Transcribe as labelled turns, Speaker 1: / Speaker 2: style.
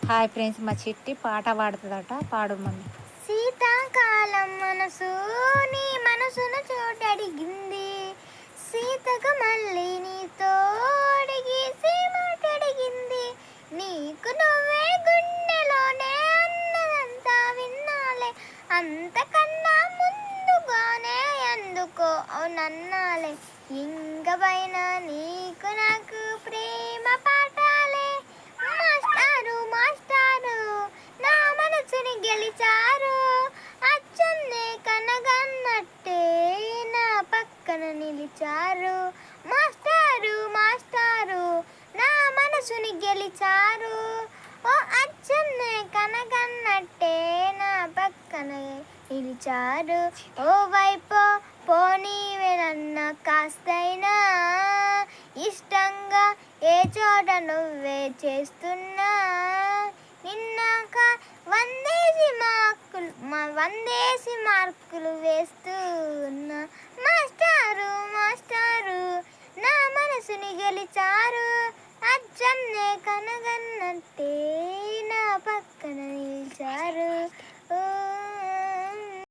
Speaker 1: Hi friends, మా చిట్టి పాట పాడుతుందట. పాడు మమ్మీ.
Speaker 2: శీతాకాలం మనసు నీ మనసును చోటడిగింది. సీతకు మళ్ళీ నీతో అడిగేసి మాటడిగింది. నీకు నువ్వే గుండెలోనే అన్నదంతా విన్నాలే. అంతకన్నా ముందుగానే ఎందుకో అవునన్నాలే. ఇంక పైన నీకు నాకు ప్రేమ పాఠాలే. మాస్టారు మాస్టారు నా మనసుని గెలిచారు. అచ్చన్నే కనగన్నట్టే నా పక్కన నిలిచారు. మాస్టారు మాస్టారు నా మనసుని గెలిచారు. ఓ అచ్చన్నే కనగన్నట్టే నా పక్కన నిలిచారు. ఓ వైపు పోనీవేనన్న కాస్తైనా ఇష్టంగా ఏ చోట నువ్వే చేస్తున్నా. నిన్నాక వందేసి మార్కులు వేస్తున్నా. మాస్టారు మాస్టారు నా మనసుని గెలిచారు. అచ్చన్నే కనగన్నట్టే నా పక్కన నిలిచారు.